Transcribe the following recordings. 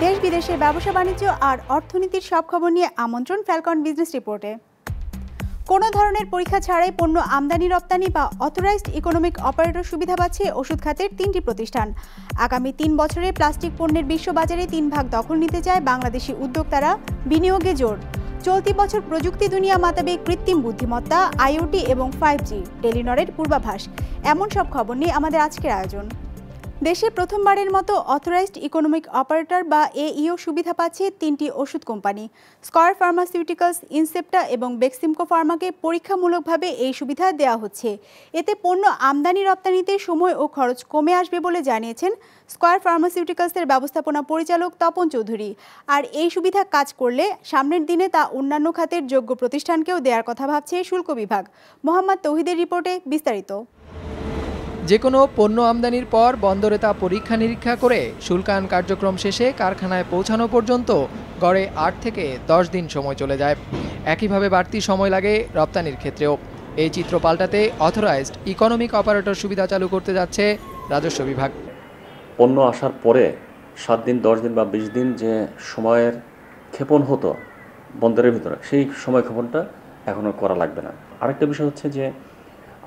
দেশ বিদেশের ব্যবসা বাণিজ্য আর অর্থনীতির সব খবর নিয়ে আমন্ত্রণ ফ্যালকন বিজনেস রিপোর্টে। কোনো ধরনের পরীক্ষা ছাড়াই পণ্য আমদানি রপ্তানি বা অথরাইজড ইকোনমিক অপারেটর সুবিধা পাচ্ছে ওষুধ খাতের 3টি প্রতিষ্ঠান। আগামী 3 বছরে প্লাস্টিক পণ্যের বিশ্ববাজারে 3 ভাগ দখল নিতে চায় বাংলাদেশি উদ্যোক্তারা। বিনিয়োগে জোর। চলতি বছর প্রযুক্তি দুনিয়া মাতাবে কৃত্রিম বুদ্ধিমত্তা, আইওটি এবং 5G। টেলিনরের পূর্বাভাস। এমন সব খবর নিয়ে আমাদের আজকের আয়োজন। দেশে প্রথমবারের মতো অথরাইজড ইকোনমিক অপারেটর বা এইও সুবিধা পাচ্ছে 3টি ওষুধ কোম্পানি। স্কয়ার ফার্মাসিউটিক্যালস, ইনসেপ্টা এবং বেক্সিমকো ফার্মাকে পরীক্ষামূলকভাবে এই সুবিধা দেওয়া হচ্ছে। এতে পণ্য আমদানি রপ্তানিতে সময় ও খরচ কমে আসবে বলে জানিয়েছেন স্কয়ার ফার্মাসিউটিক্যালসের ব্যবস্থাপনা পরিচালক তপন চৌধুরী। আর এই সুবিধা কাজ করলে সামনের দিনে তা অন্যান্য খাতের যোগ্য প্রতিষ্ঠানকেও দেওয়ার কথা ভাবছে শুল্ক বিভাগ। মোহাম্মদ তৌহিদের রিপোর্টে বিস্তারিত। যে কোনো পণ্য আমদানির পর বন্দরে তা পরীক্ষা নিরীক্ষা করে শুল্কায়ন কার্যক্রম শেষে কারখানায় পৌঁছানো পর্যন্ত গড়ে 8 থেকে 10 দিন সময় চলে যায়। একইভাবে বাড়তি সময় লাগে রপ্তানির ক্ষেত্রেও। এই চিত্র পাল্টাতে অথরাইজড ইকোনমিক অপারেটর সুবিধা চালু করতে যাচ্ছে রাজস্ব বিভাগ। পণ্য আসার পরে 7 দিন, 10 দিন বা 20 দিন যে সময়ের ক্ষেপণ হতো বন্দরের ভিতরে, সেই সময় ক্ষেপণটা এখন করা লাগবে না। আরেকটা বিষয় হচ্ছে যে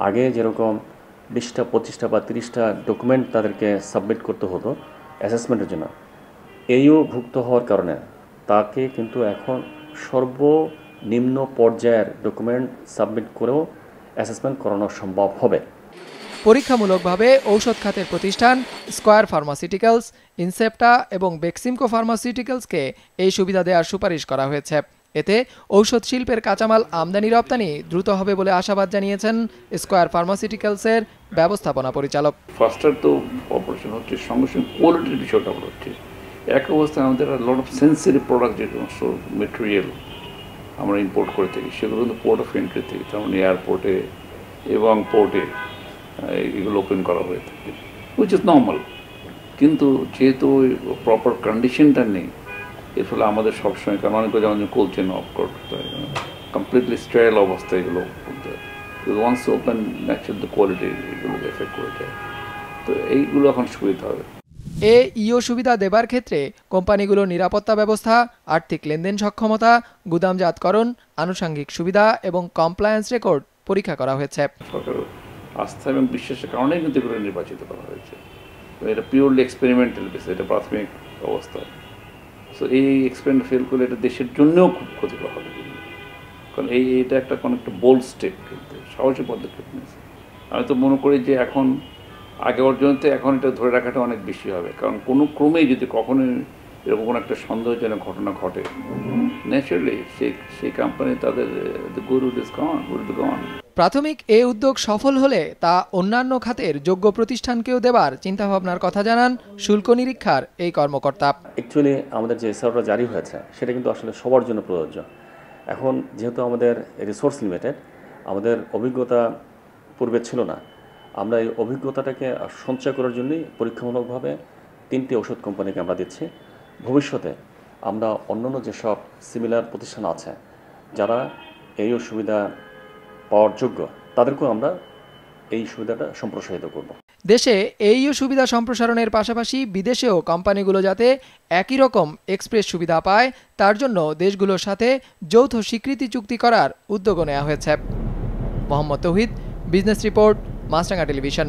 আগে যেরকম 20টা, 25টা বা 30টা ডকুমেন্ট তাদেরকে সাবমিট করতে হতো অ্যাসেসমেন্টের জন্য, এইও ভুক্ত হওয়ার কারণে তাকে কিন্তু এখন সর্বনিম্ন পর্যায়ের ডকুমেন্ট সাবমিট করেও অ্যাসেসমেন্ট করানো সম্ভব হবে। পরীক্ষামূলকভাবে ঔষধ খাতের প্রতিষ্ঠান স্কয়ার ফার্মাসিউটিক্যালস, ইনসেপ্টা এবং বেক্সিমকো ফার্মাসিউটিক্যালসকে এই সুবিধা দেওয়ার সুপারিশ করা হয়েছে। এতে ঔষধ শিল্পের কাঁচামাল আমদানি রপ্তানি দ্রুত হবে বলে আশাবাদ জানিয়েছেন স্কয়ার ফার্মাসিউটিক্যালসের ব্যবস্থাপনা পরিচালক। ফাস্টার তো অপারেশন হচ্ছে, সঙ্গে সঙ্গে কোয়ালিটির বিষয়টা হচ্ছে। এক অবস্থায় আমাদের লট অফ সেন্সিটিভ প্রোডাক্ট, যে সমস্ত মেটেরিয়াল আমরা ইম্পোর্ট করে থাকি, সেগুলো কিন্তু পোর্ট অফ এন্ট্রি থেকে, তার মানে এয়ারপোর্টে এবং পোর্টে এগুলো ওপেন করা হয়ে থাকে, উইচ ইজ নর্মাল। কিন্তু যেহেতু প্রপার কন্ডিশনটা নেই, এর ফলে আমাদের সবসময়, কারণ অনেক যেমন কোল্ড চেন অফ করতে হয়, কমপ্লিটলি স্টেরাইল অবস্থায় এগুলো করতে হয়। Once open natural the quality এগুলো এফেক্ট করে যায়। তো এইগুলো এখন সুবিধা হবে। এইও সুবিধা দেবার ক্ষেত্রে কোম্পানিগুলোর নিরাপত্তা ব্যবস্থা, আর্থিক লেনদেন সক্ষমতা, গুদামজাতকরণ, আনুষঙ্গিক সুবিধা এবং কমপ্লায়েন্স রেকর্ড পরীক্ষা করা হয়েছে। সরকারের আস্থা এবং বিশ্বাসের কারণে কিন্তু এগুলো নির্বাচিত করা হয়েছে। এটা পিওরলি এক্সপেরিমেন্টাল বেসিস, এটা প্রাথমিক অবস্থা। সো এই এক্সপেরিমেন্ট ফেল করলে এটা দেশের জন্যও খুব ক্ষতিকর হবে, কারণ এটা একটা কোনো একটা বোল্ড স্টেপ, কিন্তু সাহসী পদক্ষেপ নিয়েছে। আমি তো মনে করি যে এখন আগে পর্যন্ত এখন এটা ধরে রাখাটা অনেক বেশি হবে, কারণ কোনো ক্রমেই যদি কখনোই এরকম কোনো একটা সন্দেহজনক ঘটনা ঘটে, ন্যাচারালি সেই কোম্পানি তাদের গরু গন। প্রাথমিক এই উদ্যোগ সফল হলে তা অন্যান্য খাতের যোগ্য প্রতিষ্ঠানকেও দেবার চিন্তাভাবনার কথা জানান শুল্ক নিরীক্ষার এই কর্মকর্তা। অ্যাকচুয়ালি আমাদের যে সার্ভার জারি হয়েছে সেটা কিন্তু আসলে সবার জন্য প্রযোজ্য। এখন যেহেতু আমাদের রিসোর্স লিমিটেড, আমাদের অভিজ্ঞতা পূর্বে ছিল না, আমরা এই অভিজ্ঞতাটাকে সঞ্চয় করার জন্যই পরীক্ষামূলকভাবে 3টি ওষুধ কোম্পানিকে আমরা দিচ্ছি। ভবিষ্যতে আমরা অন্যান্য যেসব সিমিলার প্রতিষ্ঠান আছে যারা এই সুবিধা পাওয়ার যোগ্য, তাদেরকেও আমরা এই সুবিধাটা সম্প্রসারিত করব। দেশে এইও সুবিধা সম্প্রসারণের পাশাপাশি বিদেশেও কোম্পানিগুলো যাতে একই রকম এক্সপ্রেস সুবিধা পায়, তার জন্য দেশগুলোর সাথে যৌথ স্বীকৃতি চুক্তি করার উদ্যোগ নেওয়া হয়েছে। মোহাম্মদ তৌহিদ, বিজনেস রিপোর্ট, মাছরাঙা টেলিভিশন।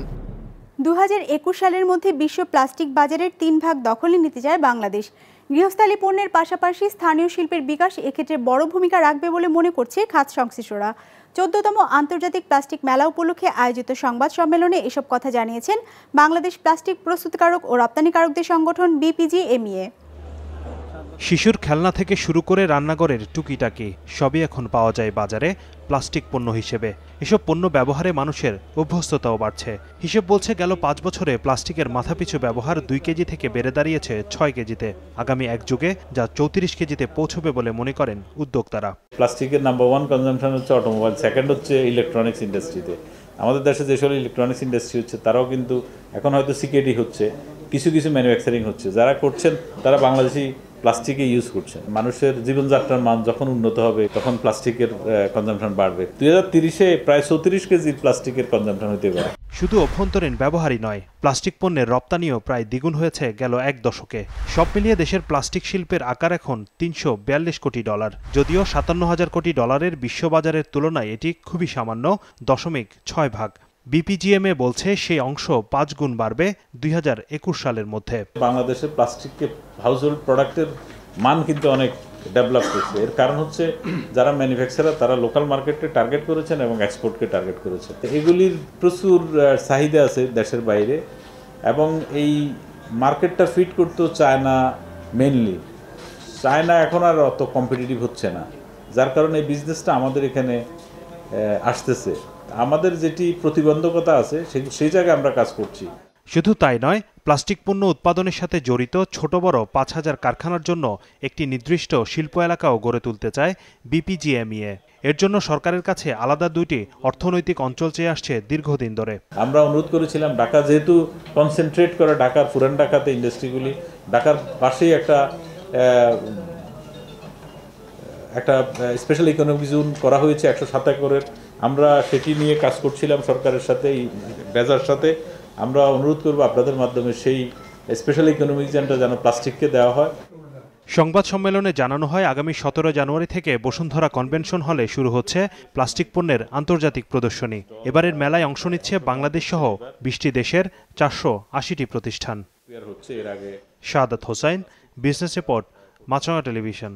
2021 সালের মধ্যে বিশ্ব প্লাস্টিক বাজারের 3 ভাগ দখলে নিতে চায় বাংলাদেশ। গৃহস্থালী পণ্যের পাশাপাশি স্থানীয় শিল্পের বিকাশ এক্ষেত্রে বড় ভূমিকা রাখবে বলে মনে করছে খাত সংশ্লিষ্টরা। 14তম আন্তর্জাতিক প্লাস্টিক মেলা উপলক্ষে আয়োজিত সংবাদ সম্মেলনে এসব কথা জানিয়েছেন বাংলাদেশ প্লাস্টিক প্রস্তুতকারক ও রপ্তানিকারকদের সংগঠন BPG-MEA। শিশুর খেলনা থেকে শুরু করে রান্নাঘরের টুকিটাকি সবই এখন পাওয়া যায় বাজারে প্লাস্টিক পণ্য হিসেবে। এসব পণ্য ব্যবহারে মানুষের অভ্যস্ততাও বাড়ছে। হিসেব বলছে গেল 5 বছরে প্লাস্টিকের মাথাপিছু ব্যবহার 2 কেজি থেকে বেড়ে দাঁড়িয়েছে 6 কেজিতে। আগামী এক যুগে যা 34 কেজিতে পৌঁছবে বলে মনে করেন উদ্যোক্তারা। প্লাস্টিকের নাম্বার 1 কনজাম্পশন হচ্ছে অটোমোবাইল, সেকেন্ড হচ্ছে ইলেকট্রনিক্স ইন্ডাস্ট্রিতে। আমাদের দেশে যেসব ইলেকট্রনিক্স ইন্ডাস্ট্রি হচ্ছে তারাও কিন্তু এখন হয়তো সিকেডি হচ্ছে, কিছু কিছু ম্যানুফ্যাকচারিং হচ্ছে। যারা করছেন তারা বাংলাদেশি প্লাস্টিকে ইউজ করছেন। মানুষের জীবনযাত্রার মান যখন উন্নত হবে তখন প্লাস্টিকের কনজাম্পশন বাড়বে। 2030-এ প্রায় 34 কেজি প্লাস্টিকের কনজাম্পশন হতে পারে। শুধু অভ্যন্তরীণ ব্যবহারই নয়, প্লাস্টিক পণ্যের রপ্তানিও প্রায় দ্বিগুণ হয়েছে গেল এক দশকে। সব মিলিয়ে দেশের প্লাস্টিক শিল্পের আকার এখন $342 কোটি। যদিও 57,000 কোটি ডলারের বিশ্ববাজারের তুলনায় এটি খুবই সামান্য, 0.6 বিপিজিএমএ বলছে সেই অংশ 5 গুণ বাড়বে 2021 সালের মধ্যে। বাংলাদেশের প্লাস্টিককে হাউসহোল্ড প্রোডাক্টের মান কিন্তু অনেক ডেভেলপ করছে। এর কারণ হচ্ছে যারা ম্যানুফ্যাকচারার তারা লোকাল মার্কেটকে টার্গেট করেছেন এবং এক্সপোর্টকে টার্গেট করেছে। এগুলির প্রচুর চাহিদা আছে দেশের বাইরে, এবং এই মার্কেটটা ফিট করতেও চায় না। মেনলি চায়না এখন আর অত কম্পিটিটিভ হচ্ছে না, যার কারণে এই বিজনেসটা আমাদের এখানে আসতেছে। আমাদের যেটি প্রতিবন্ধকতা আছে সেই জায়গায় আমরা কাজ করছি। শুধু তাই নয়, প্লাস্টিক পণ্য উৎপাদনের সাথে জড়িত ছোট বড় 5,000 কারখানার জন্য একটি নির্দিষ্ট শিল্প এলাকাও গড়ে তুলতে চায় বিপিজিএমইএ। এর জন্য সরকারের কাছে আলাদা 2টি অর্থনৈতিক অঞ্চল চেয়ে আসছে দীর্ঘদিন ধরে। আমরা অনুরোধ করেছিলাম ঢাকা যেহেতু কনসেন্ট্রেট করে ঢাকার পুরান ঢাকাতে ইন্ডাস্ট্রিগুলি, ঢাকার পাশেই একটা স্পেশাল ইকোনমিক জোন করা হয়েছে 107 একরের। আমরা সেটি নিয়ে কাজ করছিলাম সরকারের সাথে, বেজার সাথে। আমরা অনুরোধ করব আপনাদের মাধ্যমে সেই স্পেশাল ইকোনমিক জোনটা যেন প্লাস্টিককে দেওয়া হয়। সংবাদ সম্মেলনে জানানো হয়, আগামী 17 জানুয়ারি থেকে বসুন্ধরা কনভেনশন হলে শুরু হচ্ছে প্লাস্টিক পণ্যের আন্তর্জাতিক প্রদর্শনী। এবারের মেলায় অংশ নিচ্ছে বাংলাদেশ সহ 20টি দেশের 480টি প্রতিষ্ঠান। শাহাদাত হোসাইন, বিজনেস রিপোর্ট, মাছরাঙা টেলিভিশন।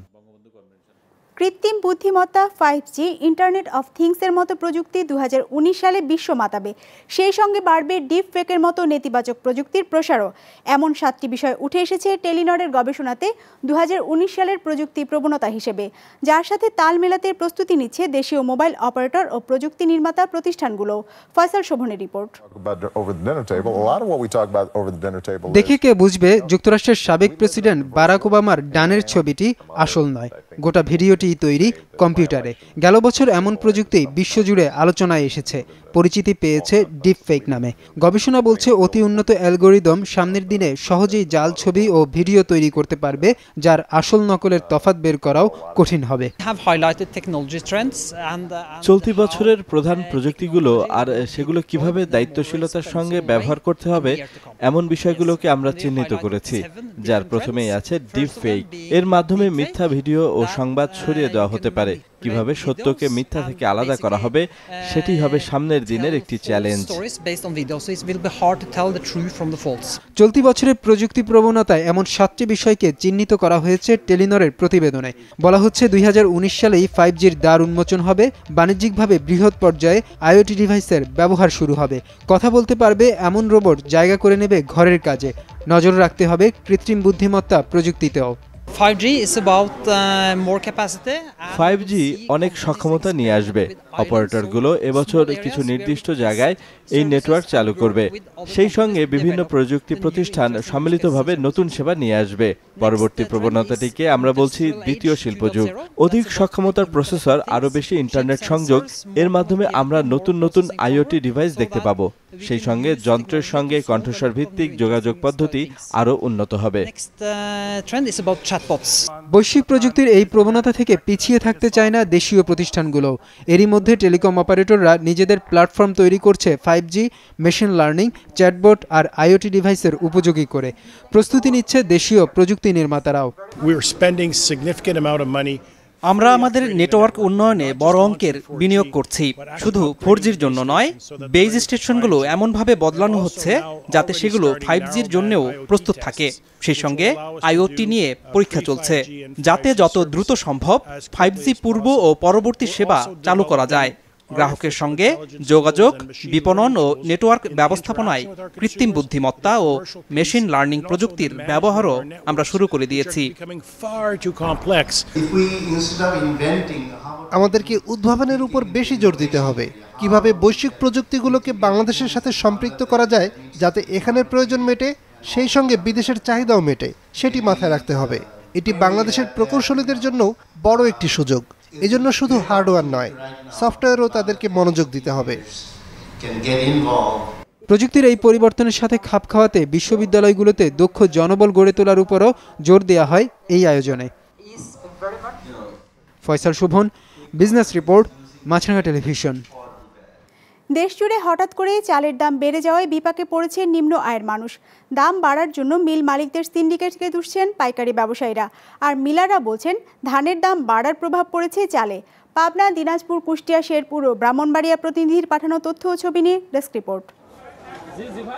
কৃত্রিম বুদ্ধিমত্তা, 5G, ইন্টারনেট অফ থিংসের মতো প্রযুক্তি 2019 সালে বিশ্ব মাতাবে। সেই সঙ্গে বাড়বে ডিপ ফেকের মতো নেতিবাচক প্রযুক্তির প্রসারও। এমন 7টি বিষয় উঠে এসেছে টেলিনরের গবেষণাতে 2019 সালের প্রযুক্তি প্রবণতা হিসেবে, যার সাথে তাল মেলাতে প্রস্তুতি নিচ্ছে দেশীয় মোবাইল অপারেটর ও প্রযুক্তি নির্মাতা প্রতিষ্ঠানগুলো। ফয়সাল শোভনের রিপোর্ট। দেখে কে বুঝবে যুক্তরাষ্ট্রের সাবেক প্রেসিডেন্ট বারাক ওবামার ডানের ছবিটি আসল নয়, গোটা ভিডিওটি তৈরি কম্পিউটারে। গেল বছর এমন প্রযুক্তি বিশ্বজুড়ে আলোচনায় এসেছে, পরিচিতি পেয়েছে ডিপ ফেক নামে। গবেষণা বলছে অতি উন্নত অ্যালগোরিদম সামনের দিনে সহজেই জাল ছবি ও ভিডিও তৈরি করতে পারবে, যার আসল নকলের তফাৎ বের করাও কঠিন হবে। চলতি বছরের প্রধান প্রযুক্তিগুলো আর সেগুলো কিভাবে দায়িত্বশীলতার সঙ্গে ব্যবহার করতে হবে এমন বিষয়গুলোকে আমরা চিহ্নিত করেছি, যার প্রথমেই আছে ডিপ ফেক। এর মাধ্যমে মিথ্যা ভিডিও ও সংবাদ ছড়িয়ে দেওয়া হতে পারে। কিভাবে সত্যকে মিথ্যা থেকে আলাদা করা হবে সেটি হবে সামনের দিনের একটি চ্যালেঞ্জ। চলতি বছরের প্রযুক্তি প্রবণতায় এমন 7টি বিষয়কে চিহ্নিত করা হয়েছে টেলিনরের প্রতিবেদনে। বলা হচ্ছে 2019 সালেই 5Gর দ্বার উন্মোচন হবে, বাণিজ্যিকভাবে বৃহৎ পর্যায়ে আইওটি ডিভাইসের ব্যবহার শুরু হবে। কথা বলতে পারবে এমন রোবট জায়গা করে নেবে ঘরের কাজে। নজর রাখতে হবে কৃত্রিম বুদ্ধিমত্তা প্রযুক্তিতেও। 5G অনেক সক্ষমতা নিয়ে আসবে। অপারেটরগুলো এবছর কিছু নির্দিষ্ট জায়গায় এই নেটওয়ার্ক চালু করবে। সেই সঙ্গে বিভিন্ন প্রযুক্তি প্রতিষ্ঠান সম্মিলিতভাবে নতুন সেবা নিয়ে আসবে। পরবর্তী প্রবণতাটিকে আমরা বলছি দ্বিতীয় শিল্পযুগ। অধিক সক্ষমতার প্রসেসর, আরও বেশি ইন্টারনেট সংযোগ, এর মাধ্যমে আমরা নতুন নতুন আইওটি ডিভাইস দেখতে পাবো। সেই সঙ্গে যন্ত্রের সঙ্গে কণ্ঠস্বর ভিত্তিক যোগাযোগ পদ্ধতি আরও উন্নত হবে। বৈশ্বিক প্রযুক্তির এই প্রবণতা থেকে পিছিয়ে থাকতে চায় না দেশীয় প্রতিষ্ঠানগুলো। এরই মধ্যে টেলিকম অপারেটররা নিজেদের প্ল্যাটফর্ম তৈরি করছে 5G, মেশিন লার্নিং, চ্যাটবট আর আইওটি ডিভাইসের উপযোগী করে। প্রস্তুতি নিচ্ছে দেশীয় প্রযুক্তি নির্মাতারাও। আমরা আমাদের নেটওয়ার্ক উন্নয়নে বড় অঙ্কের বিনিয়োগ করছি। শুধু 4Gর জন্য নয়, বেজ স্টেশনগুলো এমনভাবে বদলানো হচ্ছে যাতে সেগুলো 5Gর জন্যও প্রস্তুত থাকে। সেই সঙ্গে আইওটি নিয়ে পরীক্ষা চলছে, যাতে যত দ্রুত সম্ভব 5G পূর্ব ও পরবর্তী সেবা চালু করা যায়। গ্রাহকের সঙ্গে যোগাযোগ, বিপণন ও নেটওয়ার্ক ব্যবস্থাপনায় কৃত্রিম বুদ্ধিমত্তা ও মেশিন লার্নিং প্রযুক্তির ব্যবহারও আমরা শুরু করে দিয়েছি। আমাদেরকে উদ্ভাবনের উপর বেশি জোর দিতে হবে। কিভাবে বৈশ্বিক প্রযুক্তিগুলোকে বাংলাদেশের সাথে সম্পৃক্ত করা যায় যাতে এখানের প্রয়োজন মেটে, সেই সঙ্গে বিদেশের চাহিদাও মেটে, সেটি মাথায় রাখতে হবে। এটি বাংলাদেশের প্রকৌশলীদের জন্য বড় একটি সুযোগ। এজন্য শুধু হার্ডওয়্যার নয়, সফটওয়্যারও তাদেরকে মনোযোগ দিতে হবে। প্রযুক্তির এই পরিবর্তনের সাথে খাপ খাওয়াতে বিশ্ববিদ্যালয়গুলোতে দক্ষ জনবল গড়ে তোলার উপরও জোর দেওয়া হয় এই আয়োজনে। ফয়সাল শোভন, বিজনেস রিপোর্ট, মাছরাঙা টেলিভিশন। দেশজুড়ে হঠাৎ করে চালের দাম বেড়ে যাওয়ায় বিপাকে পড়েছে নিম্ন আয়ের মানুষ। দাম বাড়ার জন্য মিল মালিকদের সিন্ডিকেটকে দুষছেন পাইকারি ব্যবসায়ীরা। আর মিলাররা বলছেন ধানের দাম বাড়ার প্রভাব পড়েছে চালে। পাবনা, দিনাজপুর, কুষ্টিয়া, শেরপুর ও ব্রাহ্মণবাড়িয়া প্রতিনিধির পাঠানো তথ্য ও ছবি নিয়ে ডেস্ক রিপোর্ট।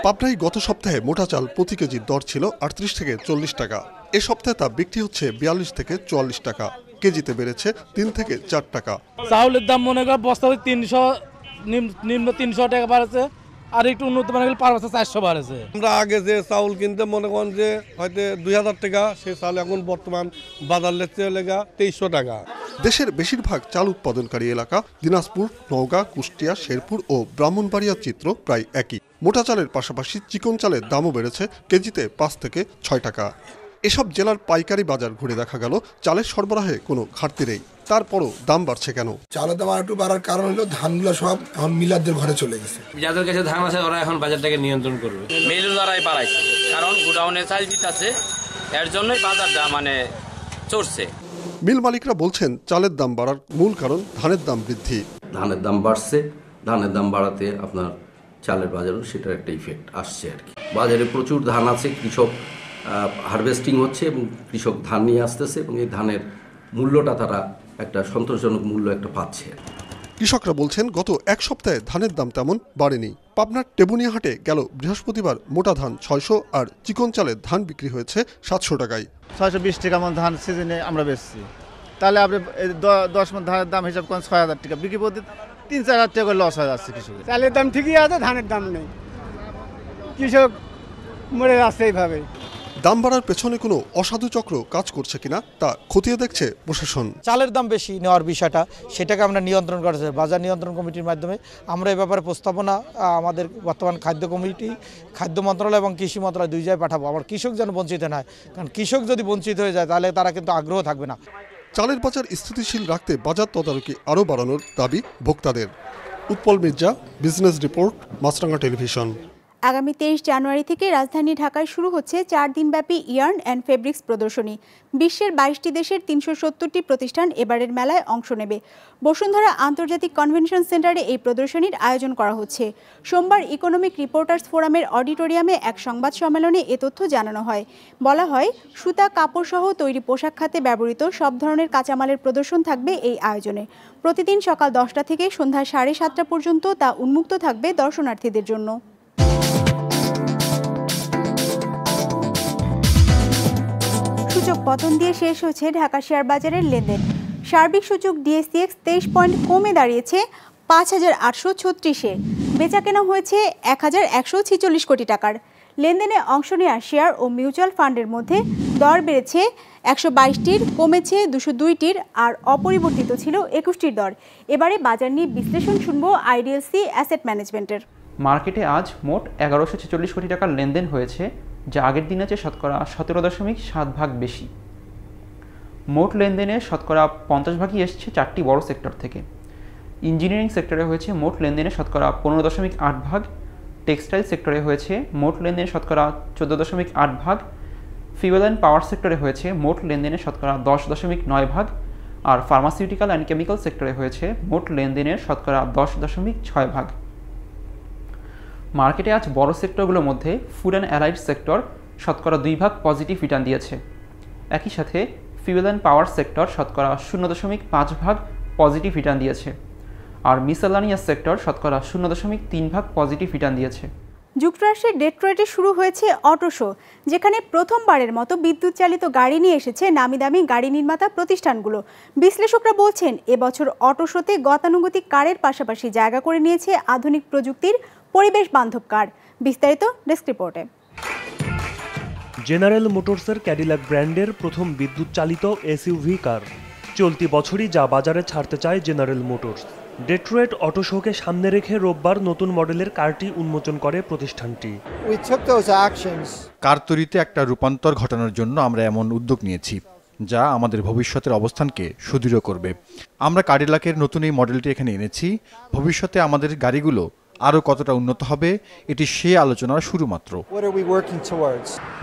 পাবনায় গত সপ্তাহে মোটা চাল প্রতি কেজির দর ছিল 38 থেকে 40 টাকা। এ সপ্তাহে তা বিক্রি হচ্ছে 42 থেকে 44 টাকা। কেজিতে বেড়েছে 3 থেকে 4 টাকা। চাউলের দাম মনে করেন বস্তা 300, নিম্ন 300 টাকা বাড়ছে, আর একটু উন্নত মানে গেলে 400 বাড়ছে। আমরা আগে যে চাউল কিনতে মনে করেন যে হয়তো 2000 টাকা, সেই চাল এখন বর্তমান বাজার লেগছে 2300 টাকা। দেশের বেশিরভাগ চাল উৎপাদনকারী এলাকা দিনাজপুর, নওগাঁ, কুষ্টিয়া, শেরপুর ও ব্রাহ্মণবাড়িয়ার চিত্র প্রায় একই। মোটা চালের পাশাপাশি চিকন চালের দামও বেড়েছে কেজিতে 5 থেকে 6 টাকা। এসব জেলার পাইকারি বাজার ঘুরে দেখা গেল চালের সরবরাহে কোনো ঘাটতি নেই। তারপরও দাম বাড়ছে কেন? চালের দাম একটু বাড়ার কারণ হলো ধানগুলো সব এখন মিলারদের ঘরে চলে গেছে। যাদের কাছে ধান আছে ওরা এখন বাজারটাকে নিয়ন্ত্রণ করবে। মিল দ্বারাই বাড়াইছে, কারণ গোডাউনে চাল দিতেছে, এর জন্যই বাজারটা মানে চড়ছে। মিল মালিকরা বলছেন চালের দাম বাড়ার মূল কারণ ধানের দাম বৃদ্ধি। ধানের দাম বাড়ছে, ধানের দাম বাড়াতে আপনার চালের বাজারও সেটার একটা ইফেক্ট আসছে আর কি। বাজারে প্রচুর ধান আছে, কৃষক হারভেস্টিং হচ্ছে এবং কৃষক ধান নিয়ে আসতেছে এবং এই ধানের মূল্যটা তারা একটা সন্তোষজনক মূল্য একটা পাচ্ছে। কৃষকরা বলছেন গত এক সপ্তাহে ধানের দাম তেমন বাড়েনি। পাবনার টেবুনিয়া হাটে গেল বৃহস্পতিবার মোটা ধান 600 আর চিকন চালের ধান বিক্রি হয়েছে 700 টাকায়। 620 টাকা মন ধান সিজনে আমরা বেচছি, তাহলে আপনি 10 মন ধানের দাম হিসাব করেন 6000 টাকা, বিক্রি করতে 3-4 টাকা করে লস হয়ে যাচ্ছে কৃষক। চালের দাম ঠিকই আছে, ধানের দাম নেই, কৃষক মরে যাচ্ছে এইভাবে। দাম বাড়ার পেছনে কোনো অসাধু চক্র কাজ করছে কিনা তা খতিয়ে দেখছে প্রশাসন। চালের দাম বেশি নেওয়ার বিষয়টা, সেটাকে আমরা নিয়ন্ত্রণ করেছি বাজার নিয়ন্ত্রণ কমিটির মাধ্যমে। আমরা এই ব্যাপারে প্রস্তাবনা আমাদের বর্তমান খাদ্য কমিটি, খাদ্য মন্ত্রণালয় এবং কৃষি মন্ত্রণালয় দুই জায়গায় পাঠাবো। আবার কৃষক যেন বঞ্চিত না হয়, কারণ কৃষক যদি বঞ্চিত হয়ে যায় তাহলে তারা কিন্তু আগ্রহ থাকবে না। চালের বাজার স্থিতিশীল রাখতে বাজার তদারকি আরও বাড়ানোর দাবি ভোক্তাদের। উৎপল মির্জা, বিজনেস রিপোর্ট, মাছরাঙা টেলিভিশন। আগামী 23 জানুয়ারি থেকে রাজধানী ঢাকায় শুরু হচ্ছে 4 দিনব্যাপী ইয়ার্ন অ্যান্ড ফেব্রিক্স প্রদর্শনী। বিশ্বের 22টি দেশের 370টি প্রতিষ্ঠান এবারের মেলায় অংশ নেবে। বসুন্ধরা আন্তর্জাতিক কনভেনশন সেন্টারে এই প্রদর্শনীর আয়োজন করা হচ্ছে। সোমবার ইকোনমিক রিপোর্টার্স ফোরামের অডিটোরিয়ামে এক সংবাদ সম্মেলনে এ তথ্য জানানো হয়। বলা হয়, সুতা, কাপড় সহ তৈরি পোশাক খাতে ব্যবহৃত সব ধরনের কাঁচামালের প্রদর্শন থাকবে এই আয়োজনে। প্রতিদিন সকাল 10টা থেকে সন্ধ্যা 7:30 পর্যন্ত তা উন্মুক্ত থাকবে দর্শনার্থীদের জন্য। সূচক পতন দিয়ে শেষ হয়েছে ঢাকা শেয়ার বাজারের লেনদেন। সার্বিক সূচক ডিএসসিএক্স 23 পয়েন্ট কমে দাঁড়িয়েছে 5836-এ। বেচাকেনা হয়েছে 1146 কোটি টাকার। লেনদেনে অংশ নেওয়া শেয়ার ও মিউচুয়াল ফান্ডের মধ্যে দর বেড়েছে 122টির, কমেছে 202টির, আর অপরিবর্তিত ছিল 21টির দর। এবারে বাজার নিয়ে বিশ্লেষণ শুনবো আইডিএলসি অ্যাসেট ম্যানেজমেন্টের। মার্কেটে আজ মোট 1146 কোটি টাকার লেনদেন হয়েছে, যা আগের দিনের চেয়ে শতকরা 17.7 বেশি। মোট লেনদেনের শতকরা 50 ভাগই এসছে 4টি বড় সেক্টর থেকে। ইঞ্জিনিয়ারিং সেক্টরে হয়েছে মোট লেনদেনের শতকরা 15.8 ভাগ, টেক্সটাইল সেক্টরে হয়েছে মোট লেনদেনের শতকরা 14.8 ভাগ, ফিউয়েল অ্যান্ড পাওয়ার সেক্টরে হয়েছে মোট লেনদেনের শতকরা 10.9 ভাগ, আর ফার্মাসিউটিক্যাল অ্যান্ড কেমিক্যাল সেক্টরে হয়েছে মোট লেনদেনের শতকরা 10.6 ভাগ। মার্কেটে আজ বড় সেক্টরগুলোর মধ্যে ফুড অ্যান্ড অ্যালাইড সেক্টর শতকরা 2 ভাগ পজিটিভ রিটার্ন দিয়েছে। একই সাথে ফিউয়েল অ্যান্ড পাওয়ার সেক্টর শতকরা 0.5 ভাগ পজিটিভ রিটার্ন দিয়েছে, আর মিসেলানিয়াস সেক্টর শতকরা 0.3 ভাগ পজিটিভ রিটার্ন দিয়েছে। যুক্তরাষ্ট্রের ডেট্রয়েটে শুরু হয়েছে অটো শো, যেখানে প্রথমবারের মতো বিদ্যুৎ চালিত গাড়ি নিয়ে এসেছে নামি দামি গাড়ি নির্মাতা প্রতিষ্ঠানগুলো। বিশ্লেষকরা বলছেন, এবছর অটো শোতে গতানুগতিক কারের পাশাপাশি জায়গা করে নিয়েছে আধুনিক প্রযুক্তির পরিবেশ বান্ধব কার। বিস্তারিত ডেস্ক রিপোর্টে। জেনারেল মোটরসের ক্যাডিলাক ব্র্যান্ডের প্রথম বিদ্যুৎ চালিত এসইউভি কার চলতি বছরই যা বাজারে ছাড়তে চায় জেনারেল মোটরস। ডেট্রয়েট অটো শোকে সামনে রেখে রোববার নতুন মডেলের কারটি উন্মোচন করে প্রতিষ্ঠানটি। কার তৈরিতে একটা রূপান্তর ঘটানোর জন্য আমরা এমন উদ্যোগ নিয়েছি, যা আমাদের ভবিষ্যতের অবস্থানকে সুদৃঢ় করবে। আমরা ক্যাডিলাকের নতুন এই মডেলটি এখানে এনেছি। ভবিষ্যতে আমাদের গাড়িগুলো আরও কতটা উন্নত হবে এটি সে আলোচনার শুরু মাত্র।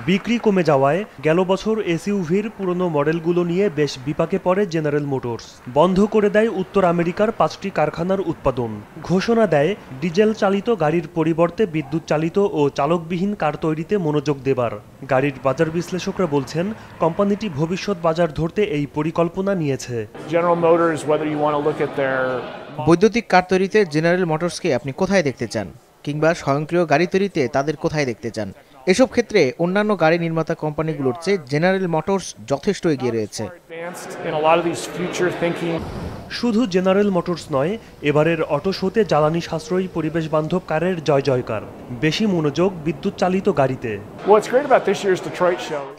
বিক্রি কমে যাওয়ায় গেল বছর এসইউভির পুরনো মডেলগুলো নিয়ে বেশ বিপাকে পড়ে জেনারেল মোটরস। বন্ধ করে দেয় উত্তর আমেরিকার 5টি কারখানার উৎপাদন। ঘোষণা দেয় ডিজেল চালিত গাড়ির পরিবর্তে বিদ্যুৎ চালিত ও চালকবিহীন কার তৈরিতে মনোযোগ দেবার। গাড়ির বাজার বিশ্লেষকরা বলছেন কোম্পানিটি ভবিষ্যৎ বাজার ধরতে এই পরিকল্পনা নিয়েছে। বৈদ্যুতিক কার তৈরিতে জেনারেল মোটরসকে আপনি কোথায় দেখতে চান, কিংবা স্বয়ংক্রিয় গাড়ি তৈরিতে তাদের কোথায় দেখতে চান? এসব ক্ষেত্রে অন্যান্য গাড়ি নির্মাতা কোম্পানিগুলোর চেয়ে জেনারেল মোটরস যথেষ্ট এগিয়ে রয়েছে। শুধু জেনারেল মোটরস নয়, এবারের অটো শোতে জ্বালানি সাশ্রয়ী পরিবেশ বান্ধব কারের জয় জয়কার। বেশি মনোযোগ বিদ্যুৎ চালিত গাড়িতে।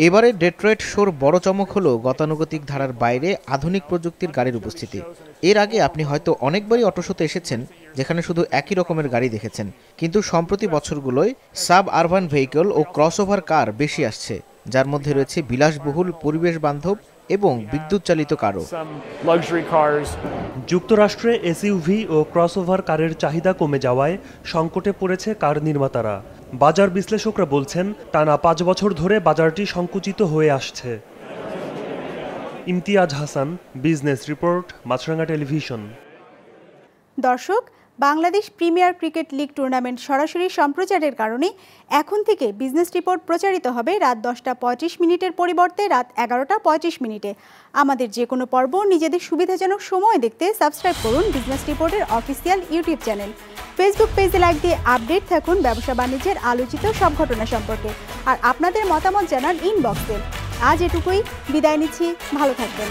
এবারে ডেট্রয়েট শোর বড় চমক হলো গতানুগতিক ধারার বাইরে আধুনিক প্রযুক্তির গাড়ির উপস্থিতি। এর আগে আপনি হয়তো অনেকবারই অটো শোতে এসেছেন যেখানে শুধু একই রকমের গাড়ি দেখেছেন, কিন্তু সম্প্রতি বছরগুলোয় সাব আরবান ভেহিকল ও ক্রসওভার কার বেশি আসছে, যার মধ্যে রয়েছে বিলাসবহুল পরিবেশ বান্ধব এবং বিদ্যুৎ চালিত কারও। যুক্তরাষ্ট্রে এসইউভি ও ক্রসওভার কারের চাহিদা কমে যাওয়ায় সংকটে পড়েছে কার নির্মাতারা। বাজার বিশ্লেষকরা বলছেন টানা 5 বছর ধরে বাজারটি সংকুচিত হয়ে আসছে। ইমতিয়াজ হাসান, বিজনেস রিপোর্ট, মাছরাঙা টেলিভিশন। দর্শক, Bangladesh premier cricket league tournament সরাসরি সম্প্রচারের কারণে এখন থেকে বিজনেস রিপোর্ট প্রচারিত হবে রাত 10:35 পরিবর্তে রাত 11:35। আমাদের যে কোনো পর্ব নিজেদের সুবিধাজনক সময় দেখতে সাবস্ক্রাইব করুন বিজনেস রিপোর্টের অফিসিয়াল ইউটিউব চ্যানেল। ফেসবুক পেজে লাইক দিয়ে আপডেট থাকুন ব্যবসা বাণিজ্যের আলোচিত সব ঘটনা সম্পর্কে, আর আপনাদের মতামত জানান ইনবক্সে। আজ এটুকুই, বিদায় নিচ্ছি, ভালো থাকবেন।